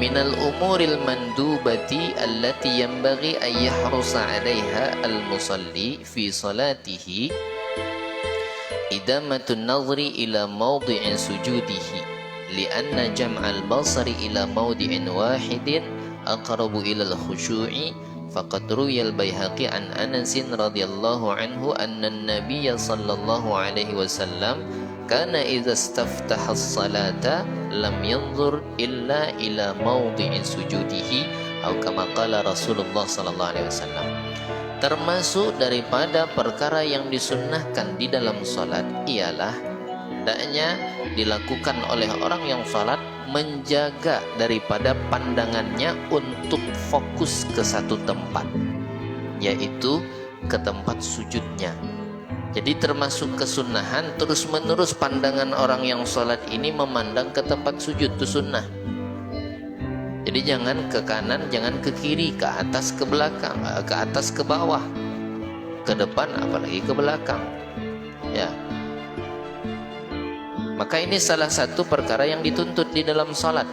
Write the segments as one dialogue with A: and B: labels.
A: minal umuril mandubati allati yanbaghi an yahrusa 'alaiha al-musalli fi salatihi idamatun nadhri ila mawdi'i sujudihi li'anna jam'al basari ila mawdi'in wahidin aqrabu ila al-khushu'i faqad ruwiya al-Baihaqi an Anas radhiyallahu anhu anna an-nabiy sallallahu alaihi wasallam kana idza istaftaha as-salata lam yanzur illa ila mawdi'i sujudihi atau kama qala Rasulullah sallallahu alaihi wasallam. Termasuk daripada perkara yang disunnahkan di dalam salat ialah hendaknya dilakukan oleh orang yang salat menjaga daripada pandangannya untuk fokus ke satu tempat, yaitu ke tempat sujudnya. Jadi termasuk kesunahan terus-menerus pandangan orang yang sholat ini memandang ke tempat sujud, itu sunnah. Jadi jangan ke kanan, jangan ke kiri, ke atas, ke belakang, ke atas, ke bawah, ke depan, apalagi ke belakang. Ya. Maka ini salah satu perkara yang dituntut di dalam sholat.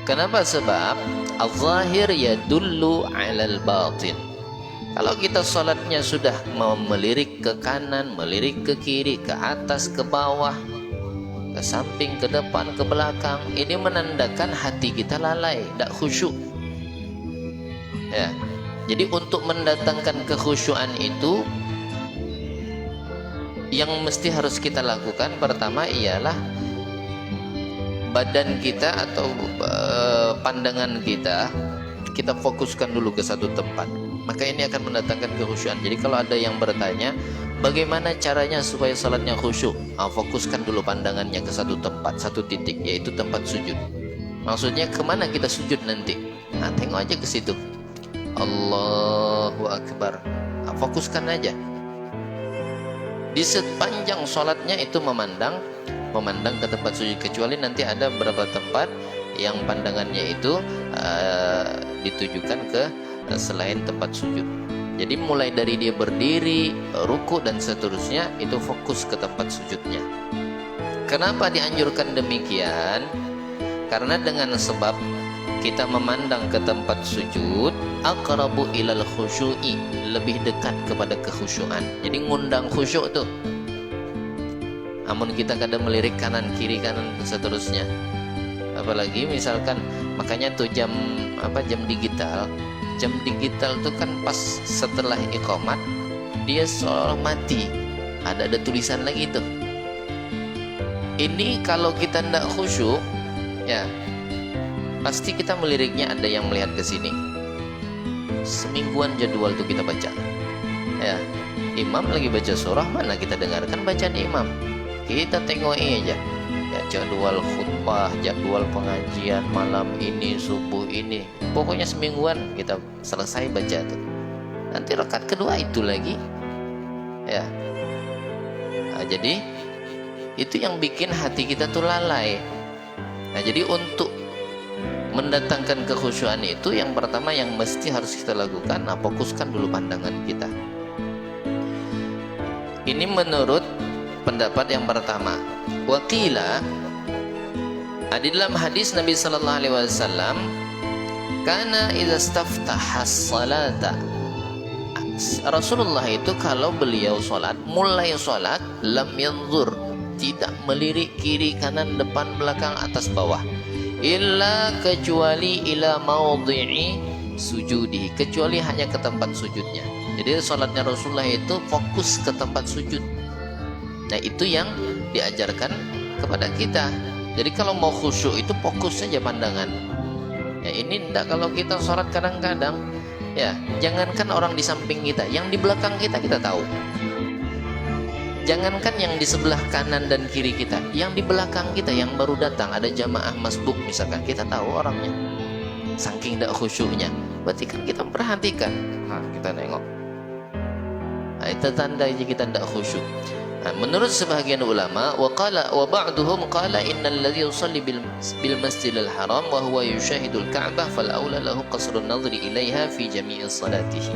A: Kenapa? Sebab al-zahir yadullu 'alal batin. Kalau kita sholatnya sudah melirik ke kanan, melirik ke kiri, ke atas, ke bawah, ke samping, ke depan, ke belakang, ini menandakan hati kita lalai, tidak khusyuk. Ya. Jadi untuk mendatangkan kekhusyuan itu, yang mesti harus kita lakukan pertama ialah badan kita atau pandangan kita fokuskan dulu ke satu tempat. Maka ini akan mendatangkan kekhusyuan. Jadi kalau ada yang bertanya bagaimana caranya supaya salatnya khusyuk, fokuskan dulu pandangannya ke satu tempat, satu titik, yaitu tempat sujud. Maksudnya kemana kita sujud nanti? Tengok aja ke situ. Allahu Akbar. Fokuskan aja. Di sepanjang salatnya itu memandang ke tempat sujud, kecuali nanti ada beberapa tempat yang pandangannya itu ditujukan ke selain tempat sujud. Jadi mulai dari dia berdiri, ruku dan seterusnya itu fokus ke tempat sujudnya. Kenapa dianjurkan demikian? Karena dengan sebab kita memandang ke tempat sujud, aqrabu ilal khusyu'i, lebih dekat kepada kekhusyuan. Jadi ngundang khusyuk tuh. Namun kita kadang melirik kanan kiri kanan dan seterusnya. Apalagi misalkan makanya tuh jam digital. Jam digital tuh kan pas setelah iqamat dia seolah mati. Ada tulisan lagi tuh. Ini kalau kita tidak khusyuk, ya pasti kita meliriknya ada yang melihat ke sini. Semingguan jadwal tuh kita baca. Ya, imam lagi baca surah, mana kita dengarkan bacaan imam. Kita tengoki aja. Ya, jadwal khutbah, jadwal pengajian malam ini, subuh ini, pokoknya semingguan kita selesai baca tuh. Nanti rakaat kedua itu lagi, ya. Jadi itu yang bikin hati kita tuh lalai. Nah, jadi untuk mendatangkan kekhusyuan itu yang pertama yang mesti harus kita lakukan, fokuskan dulu pandangan kita. Ini menurut pendapat yang pertama. Waqila, di dalam hadis Nabi sallallahu alaihi wasallam, kana idza istaftaha as-salata, Rasulullah itu kalau beliau salat, mulai salat, lam yanzur, tidak melirik kiri kanan depan belakang atas bawah, illa kecuali ila mawdi'i sujudi, kecuali hanya ke tempat sujudnya. Jadi salatnya Rasulullah itu fokus ke tempat sujud. Nah, itu yang diajarkan kepada kita. Jadi kalau mau khusyuk itu fokus saja pandangan. Ya, ini enggak kalau kita sholat kadang-kadang, ya jangankan orang di samping kita, yang di belakang kita tahu. Jangankan yang di sebelah kanan dan kiri kita, yang di belakang kita yang baru datang, ada jamaah masbuk misalkan, kita tahu orangnya. Saking enggak khusyuknya, berarti kan kita perhatikan. Kita nengok. Nah, itu tanda kita enggak khusyuk. Menurut sebahagian ulama, wa ba'duhum qala innal ladzi yusalli bil masjidil haram wa huwa yushahidul ka'bah fal aula lahu qasrun nadhri ilaiha fi jami'i salatihi.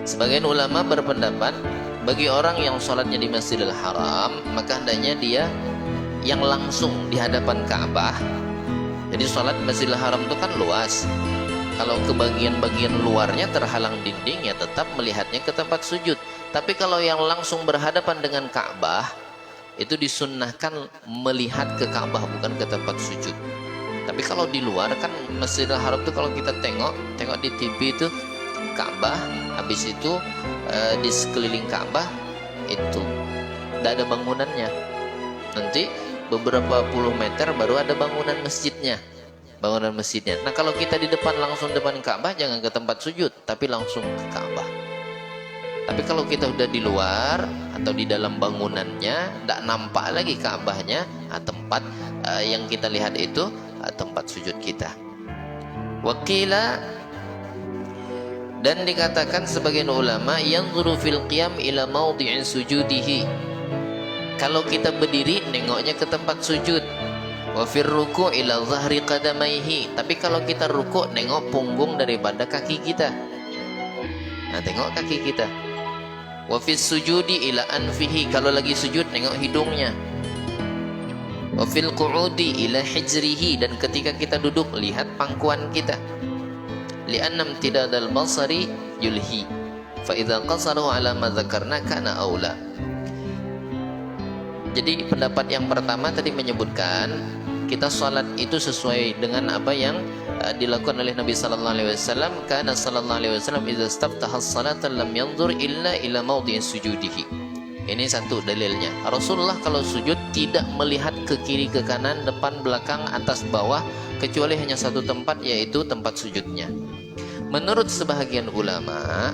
A: Sebagian ulama berpendapat bagi orang yang sholatnya di Masjidil Haram, maka hendaknya dia yang langsung di hadapan Ka'bah, Jadi sholat Masjidil Haram itu kan luas. Kalau ke bagian-bagian luarnya terhalang dinding, ya tetap melihatnya ke tempat sujud. Tapi kalau yang langsung berhadapan dengan Ka'bah, itu disunnahkan melihat ke Ka'bah, bukan ke tempat sujud. Tapi kalau di luar kan Masjidil Haram itu kalau kita tengok di TV itu Ka'bah, habis itu di sekeliling Ka'bah itu tidak ada bangunannya. Nanti beberapa puluh meter baru ada bangunan masjidnya. Nah kalau kita di depan, langsung depan Ka'bah, jangan ke tempat sujud, tapi langsung ke Ka'bah. Tapi kalau kita udah di luar atau di dalam bangunannya, tidak nampak lagi Ka'bahnya, tempat yang kita lihat itu tempat sujud kita. Wakila, dan dikatakan sebagian ulama, yanzuru fil qiyam ila maudhi'in sujudihi. Kalau kita berdiri, nengoknya ke tempat sujud. Wa fir ruku' ila zahri qadamaihi. Tapi kalau kita rukuk, nengok punggung daripada kaki kita. Nah, tengok kaki kita. Wa fis sujudi ila anfihi. Kalau lagi sujud, nengok hidungnya. Wa fil qu'udi ila hijrihi. Dan ketika kita duduk, lihat pangkuan kita. Li'annam tidadal basari yulhi. Fa idza qasaru ala ma dzakarna kana aula. Jadi pendapat yang pertama tadi menyebutkan kita salat itu sesuai dengan apa yang dilakukan oleh Nabi sallallahu alaihi wasallam. Kana sallallahu alaihi wasallam idza istaftaha as-salata lam yanzur illa ila mawdi'in sujudihi. Ini satu dalilnya. Rasulullah kalau sujud tidak melihat ke kiri ke kanan, depan belakang, atas bawah, kecuali hanya satu tempat, yaitu tempat sujudnya. Menurut sebahagian ulama,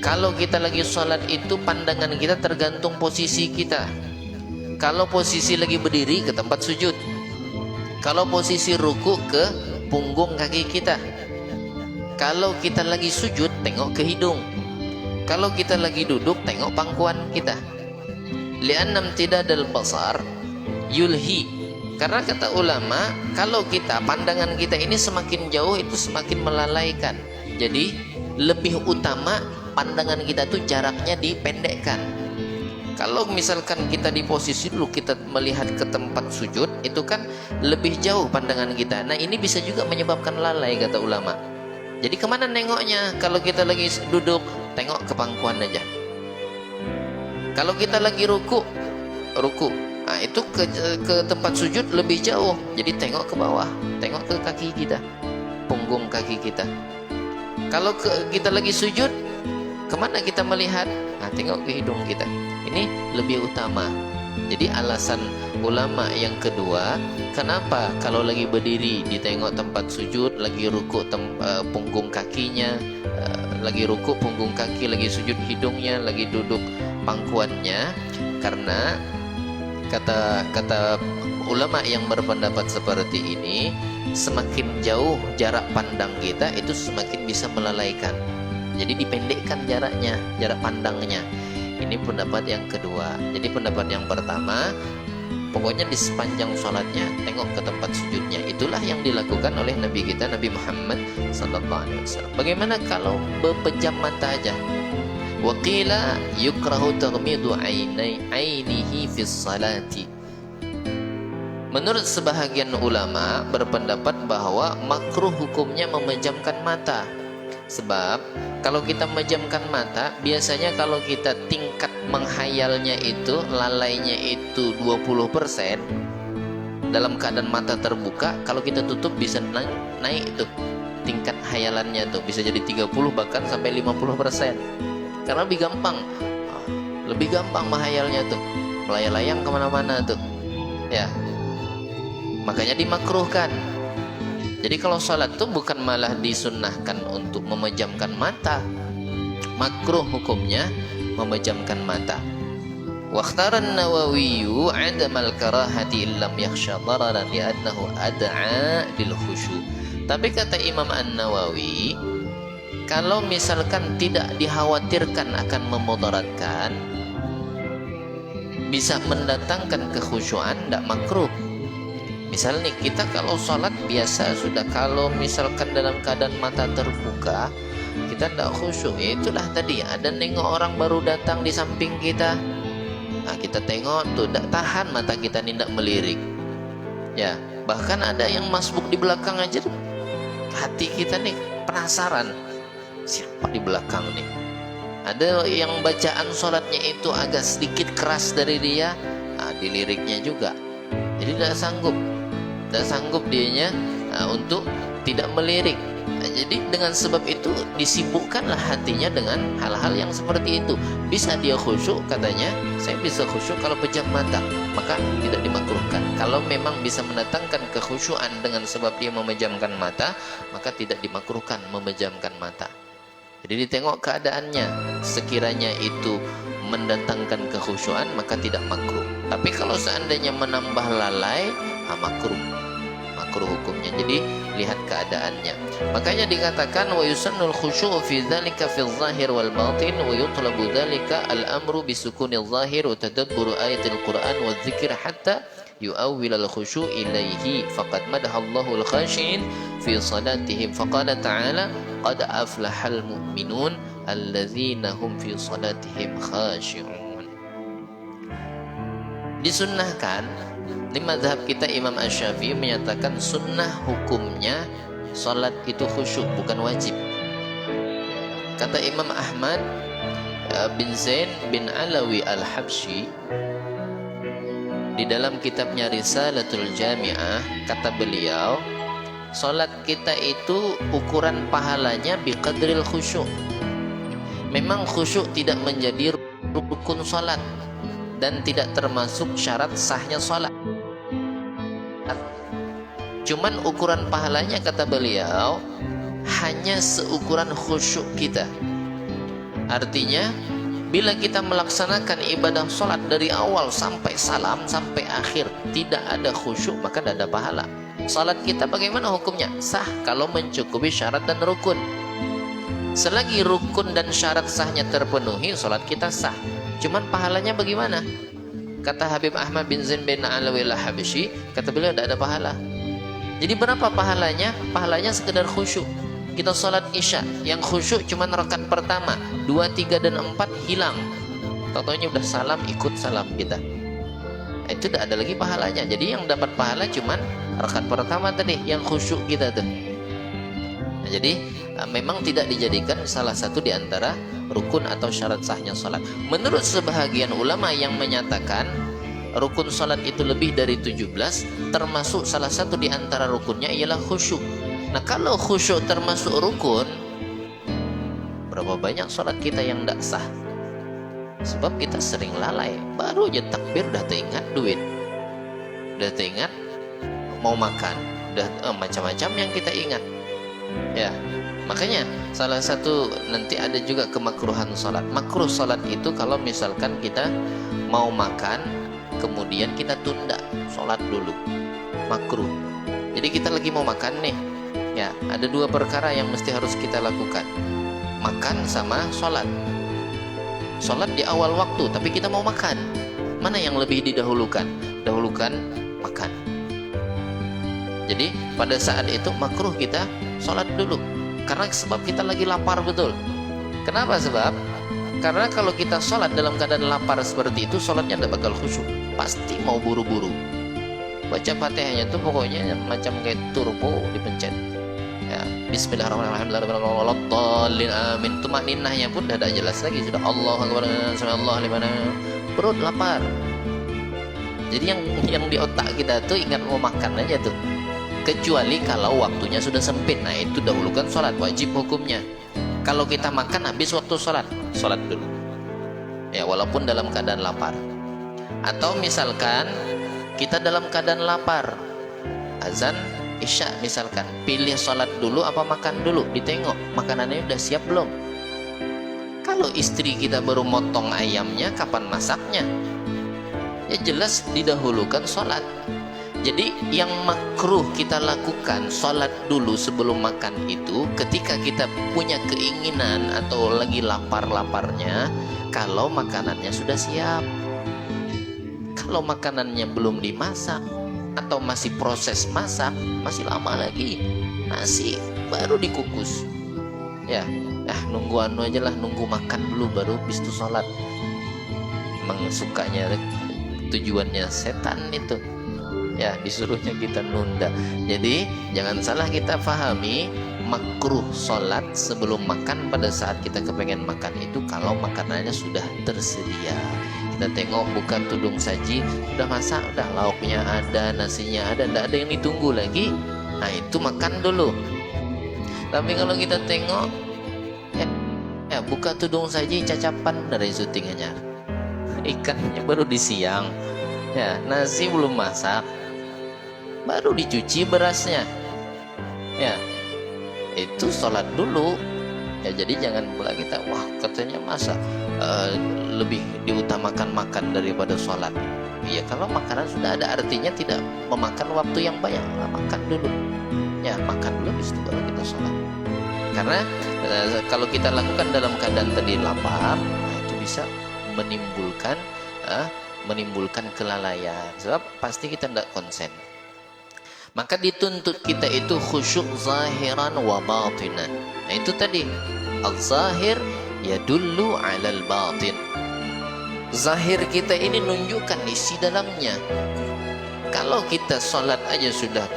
A: kalau kita lagi sholat itu pandangan kita tergantung posisi kita. Kalau posisi lagi berdiri, ke tempat sujud. Kalau posisi ruku, ke punggung kaki kita. Kalau kita lagi sujud, tengok ke hidung. Kalau kita lagi duduk, tengok pangkuan kita. Li'annam tidadal basar yulhi. Karena kata ulama, kalau kita, pandangan kita ini semakin jauh, itu semakin melalaikan. Jadi lebih utama pandangan kita tuh jaraknya dipendekkan. Kalau misalkan kita di posisi dulu, kita melihat ke tempat sujud, itu kan lebih jauh pandangan kita. Nah ini bisa juga menyebabkan lalai kata ulama. Jadi kemana nengoknya? Kalau kita lagi duduk, tengok ke pangkuan aja. Kalau kita lagi ruku, nah itu ke tempat sujud lebih jauh. Jadi tengok ke bawah, tengok ke kaki kita, punggung kaki kita. Kalau kita lagi sujud, kemana kita melihat? Nah, tengok ke hidung kita. Ini lebih utama. Jadi alasan ulama yang kedua, kenapa kalau lagi berdiri ditengok tempat sujud, lagi ruku punggung kakinya, lagi ruku punggung kaki, lagi sujud hidungnya, lagi duduk pangkuannya? Karena kata ulama yang berpendapat seperti ini, semakin jauh jarak pandang kita itu semakin bisa melalaikan. Jadi dipendekkan jaraknya, jarak pandangnya. Ini pendapat yang kedua. Jadi pendapat yang pertama, pokoknya di sepanjang sholatnya tengok ke tempat sujudnya. Itulah yang dilakukan oleh Nabi kita, Nabi Muhammad sallallahu alaihi wasallam. Bagaimana kalau berpejam mata aja? Wa qila yukrahu taghmidu ainihi fi sholati. Menurut sebahagian ulama berpendapat bahwa makruh hukumnya memejamkan mata. Sebab kalau kita memejamkan mata, biasanya kalau kita tingkat menghayalnya itu, lalainya itu 20%, dalam keadaan mata terbuka, kalau kita tutup bisa naik itu tingkat hayalannya tuh, bisa jadi 30 bahkan sampai 50%. Karena lebih gampang menghayalnya tuh, melayang-layang kemana-mana tuh, ya. Makanya dimakruhkan. Jadi kalau sholat tuh bukan malah disunnahkan untuk memejamkan mata, makruh hukumnya memejamkan mata. Waqtaran Nawawiyu adamal karahati illam yakhsha dararan li'annahu ad'a lil khusyu'. Tapi kata Imam An-Nawawi, kalau misalkan tidak dikhawatirkan akan memudaratkan, bisa mendatangkan kekhusyuan, tidak makruh. Misal nih, kita kalau sholat biasa sudah, kalau misalkan dalam keadaan mata terbuka, kita tidak khusyuk. Ya itulah tadi, ada nengok orang baru datang di samping kita. Nah kita tengok tuh, tidak tahan mata kita ini tidak melirik. Ya, Bahkan ada yang masbuk di belakang aja, hati kita nih penasaran, siapa di belakang nih. Ada yang bacaan sholatnya itu agak sedikit keras dari dia, di liriknya juga. Jadi tidak sanggup dianya untuk tidak melirik. Jadi dengan sebab itu disibukkanlah hatinya dengan hal-hal yang seperti itu. Bisa dia khusyuk, katanya saya bisa khusyuk kalau pejam mata, maka tidak dimakruhkan. Kalau memang bisa mendatangkan kekhusyuan dengan sebab dia memejamkan mata, maka tidak dimakruhkan memejamkan mata. Jadi ditengok keadaannya, sekiranya itu mendatangkan kekhusyuan maka tidak makruh. Tapi kalau seandainya menambah lalai, makruh hukumnya. Jadi lihat keadaannya. Makanya dikatakan wa yusannul khusyu'u fi dzalika fi dzahir wal batin wa yutlabu dzalika al-amru bi sukunil zahir wa tadabbur ayatil Qur'an wa dzikr hatta yu'awwil al-khusyu' ilaihi faqad madaha Allahu al-khashi'in fi salatihim faqala ta'ala qad aflahal mu'minun alladzina hum fi salatihim khashi'un. Disunnahkan di mazhab kita, Imam Asy-Syafi'i menyatakan sunnah hukumnya salat itu khusyuk, bukan wajib. Kata Imam Ahmad bin Zain bin Alawi Al-Habsyi di dalam kitabnya Risalatul Jami'ah, kata beliau, salat kita itu ukuran pahalanya biqadril khusyuk. Memang khusyuk tidak menjadi rukun salat dan tidak termasuk syarat sahnya salat. Cuman ukuran pahalanya, kata beliau, hanya seukuran khusyuk kita. Artinya bila kita melaksanakan ibadah sholat dari awal sampai salam sampai akhir tidak ada khusyuk, maka tidak ada pahala. Salat kita bagaimana hukumnya? Sah kalau mencukupi syarat dan rukun. Selagi rukun dan syarat sahnya terpenuhi, salat kita sah. Cuman pahalanya bagaimana? Kata Habib Ahmad bin Zain bin Alawi Al-Habsyi, kata beliau tidak ada pahala. Jadi berapa pahalanya? Pahalanya sekedar khusyuk. Kita sholat isya, yang khusyuk cuma rakaat pertama, 2, 3, dan 4 hilang. Tahu-taunya udah salam, ikut salam kita. Itu tidak ada lagi pahalanya. Jadi yang dapat pahala cuma rakaat pertama tadi, yang khusyuk kita tuh. Nah, jadi memang tidak dijadikan salah satu di antara rukun atau syarat sahnya sholat. Menurut sebahagian ulama yang menyatakan rukun salat itu lebih dari 17, termasuk salah satu di antara rukunnya ialah khusyuk. Nah, kalau khusyuk termasuk rukun, berapa banyak salat kita yang tidak sah? Sebab kita sering lalai, baru aja takbir udah teringat duit, udah teringat mau makan, udah macam-macam yang kita ingat. Ya, makanya salah satu nanti ada juga kemakruhan salat. Makruh salat itu kalau misalkan kita mau makan kemudian kita tunda sholat dulu, makruh. Jadi kita lagi mau makan nih, ya ada dua perkara yang mesti harus kita lakukan, makan sama sholat. Sholat di awal waktu, tapi kita mau makan, mana yang lebih didahulukan? Dahulukan makan. Jadi pada saat itu makruh kita sholat dulu, karena sebab kita lagi lapar betul. Kenapa? Sebab karena kalau kita sholat dalam keadaan lapar seperti itu, sholatnya tidak bakal khusyuk, pasti mau buru-buru. Baca Fatihahnya tuh pokoknya macam kayak turbo dipencet. Ya, Bismillahirrahmanirrahim, amin. Tumakninahnya pun tidak jelas lagi, sudah Allahu Akbar, Allah limana, perut lapar. Jadi yang di otak kita tuh ingat mau makan aja tuh. Kecuali kalau waktunya sudah sempit, nah itu dahulukan sholat, wajib hukumnya. Kalau kita makan habis waktu sholat dulu, ya walaupun dalam keadaan lapar. Atau misalkan kita dalam keadaan lapar, azan isya misalkan, pilih sholat dulu apa makan dulu, ditengok makanannya udah siap belum. Kalau istri kita baru motong ayamnya, kapan masaknya? Ya jelas didahulukan sholat. Jadi yang makruh kita lakukan sholat dulu sebelum makan itu ketika kita punya keinginan atau lagi lapar-laparnya, kalau makanannya sudah siap. Kalau makanannya belum dimasak atau masih proses masak, masih lama lagi, nasi baru dikukus, ya nunggu aja lah, nunggu makan dulu baru bis itu sholat. Emang sukanya tujuannya setan itu. Ya, disuruhnya kita nunda. Jadi jangan salah kita pahami, makruh sholat sebelum makan pada saat kita kepengen makan itu kalau makanannya sudah tersedia. Kita tengok buka tudung saji, sudah masak, udah lauknya ada, nasinya ada, tidak ada yang ditunggu lagi. Nah itu makan dulu. Tapi kalau kita tengok ya buka tudung saji, cacapan dari syutingannya, ikannya baru di siang, ya nasi belum masak, baru dicuci berasnya, ya itu sholat dulu. Ya jadi jangan pula kita wah katanya masa lebih diutamakan makan daripada sholat. Ya kalau makanan sudah ada artinya tidak memakan waktu yang banyak, nah, makan dulu, ya makan dulu habis itu baru kita sholat. Karena kalau kita lakukan dalam keadaan tadi lapar, nah, itu bisa menimbulkan kelalaian, sebab pasti kita tidak konsen. Maka dituntut kita itu khusyuk zahiran wa batinan. Nah itu tadi al-zahir yadullu 'alal batin. Zahir kita ini nunjukkan isi dalamnya. Kalau kita sholat aja sudah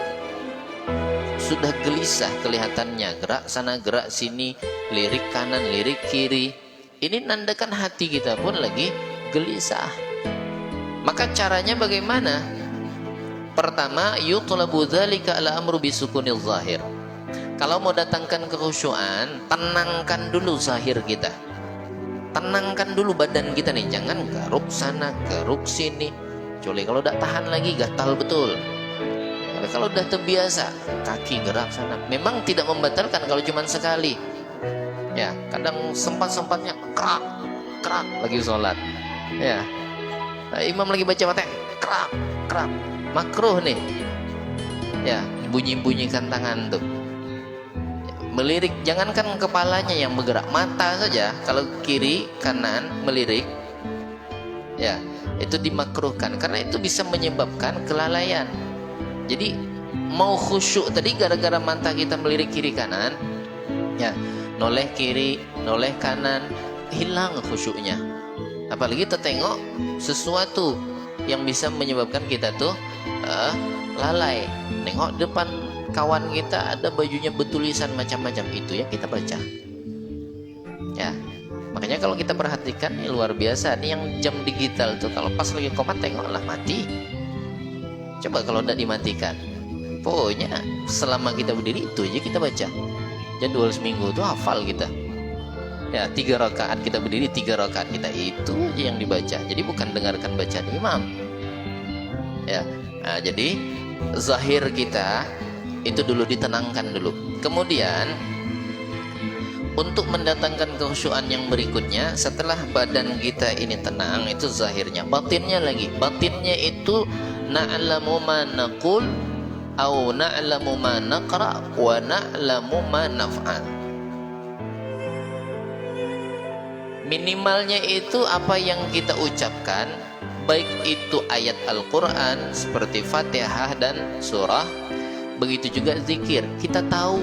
A: gelisah kelihatannya, gerak sana gerak sini, lirik kanan lirik kiri, ini nandakan hati kita pun lagi gelisah. Maka caranya bagaimana? Pertama, yutlabu dzalika ala amru bisukunil zahir. Kalau mau datangkan kekhusyuan, tenangkan dulu zahir kita. Tenangkan dulu badan kita nih, jangan garuk sana, garuk sini. Kecuali kalau udah tahan lagi, gatal betul. Tapi kalau udah terbiasa, kaki gerak sana. Memang tidak membatalkan kalau cuma sekali. Ya, kadang sempat-sempatnya kerak, kerak lagi sholat. Ya, imam lagi baca Fatihah, kerak, kerak. Makruh nih, ya bunyi-bunyikan tangan tuh, melirik, jangankan kepalanya yang bergerak, mata saja kalau kiri kanan melirik, ya itu dimakruhkan karena itu bisa menyebabkan kelalaian. Jadi mau khusyuk tadi gara-gara mata kita melirik kiri kanan, ya noleh kiri noleh kanan, hilang khusyuknya. Apalagi tertengok sesuatu yang bisa menyebabkan kita tuh lalai. Nengok depan kawan kita ada bajunya bertulisan macam-macam, itu yang kita baca. Ya, makanya kalau kita perhatikan ini luar biasa. Ini yang jam digital tuh kalau pas lagi komat tengoklah mati. Coba kalau tidak dimatikan, pokoknya selama kita berdiri itu aja kita baca. Jadwal seminggu tuh hafal kita. Ya 3 rakaat kita berdiri, 3 rakaat kita itu aja yang dibaca. Jadi bukan dengarkan bacaan imam. Ya, nah, jadi zahir kita itu dulu ditenangkan dulu. Kemudian untuk mendatangkan kekhusyuan yang berikutnya, setelah badan kita ini tenang, itu zahirnya. Batinnya lagi, batinnya itu na'lamu ma naqul au na'lamu ma naqra wa na'lamu ma naf'al. Minimalnya itu apa yang kita ucapkan, baik itu ayat Al-Quran seperti Fatihah dan surah, begitu juga zikir. Kita tahu,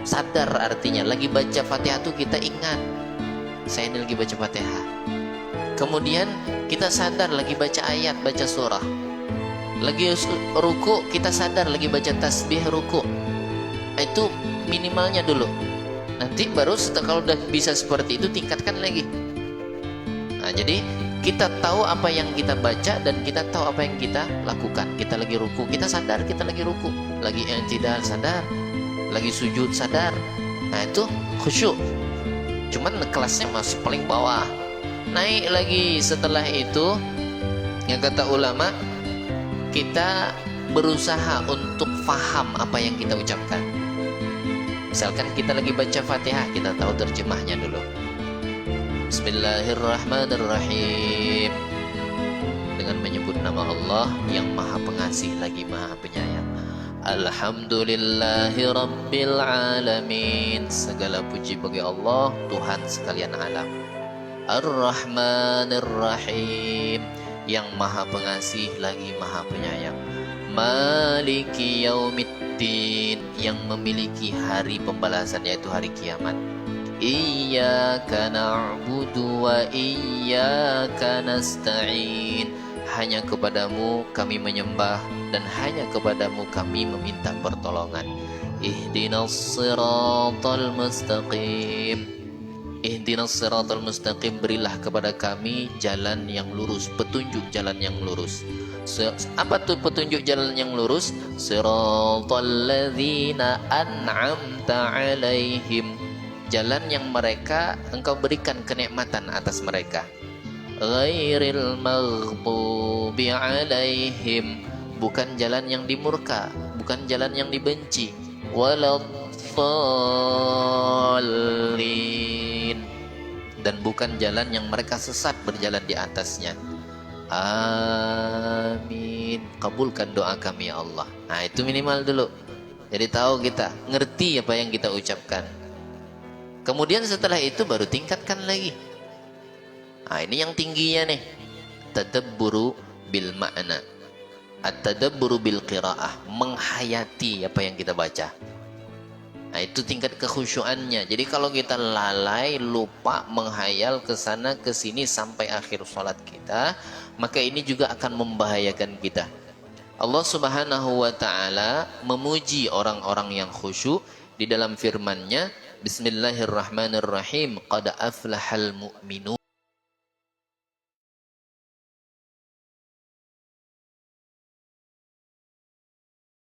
A: sadar artinya. Lagi baca Fatihah tuh kita ingat, saya ini lagi baca Fatihah. Kemudian kita sadar lagi baca ayat, baca surah. Lagi ruku kita sadar lagi baca tasbih ruku. Itu minimalnya dulu. Nanti baru setelah kalau udah bisa seperti itu tingkatkan lagi. Nah, jadi kita tahu apa yang kita baca dan kita tahu apa yang kita lakukan. Kita lagi ruku, kita sadar kita lagi ruku. Lagi i'tidal sadar, lagi sujud sadar. Nah itu khusyuk. Cuman kelasnya masih paling bawah. Naik lagi setelah itu, yang kata ulama, kita berusaha untuk faham apa yang kita ucapkan. Misalkan kita lagi baca Fatihah, kita tahu terjemahnya dulu. Bismillahirrahmanirrahim, dengan menyebut nama Allah yang Maha Pengasih lagi Maha Penyayang. Alhamdulillahi Rabbil Alamin, segala puji bagi Allah Tuhan sekalian alam. Ar-Rahmanir Rahim, yang Maha Pengasih lagi Maha Penyayang. Maliki Yaumiddin, yang memiliki hari pembalasan yaitu hari kiamat. Iyyaka na'budu wa iyyaka nasta'in, hanya kepadamu kami menyembah dan hanya kepadamu kami meminta pertolongan. Ihdinas siratal mustaqim. Ihdinas siratal mustaqim, berilah kepada kami jalan yang lurus, petunjuk jalan yang lurus. Apa tuh petunjuk jalan yang lurus? Siratal ladzina an'amta alaihim, jalan yang mereka engkau berikan kenikmatan atas mereka. Ghairil maghdubi alaihim, bukan jalan yang dimurka, bukan jalan yang dibenci. Waladdallin, dan bukan jalan yang mereka sesat berjalan di atasnya. Amin. Kabulkan doa kami ya Allah. Nah, itu minimal dulu. Jadi tahu kita, ngerti apa yang kita ucapkan. Kemudian setelah itu baru tingkatkan lagi. Nah, ini yang tingginya nih. Tadabburu bil makna. At-tadabburu bil qiraah, menghayati apa yang kita baca. Nah, itu tingkat kekhusyuannya. Jadi kalau kita lalai, lupa menghayal ke sana ke sini sampai akhir salat kita, maka ini juga akan membahayakan kita. Allah Subhanahu wa taala memuji orang-orang yang khusyuk di dalam firman-Nya, Bismillahirrahmanirrahim, qad aflahal mu'minun.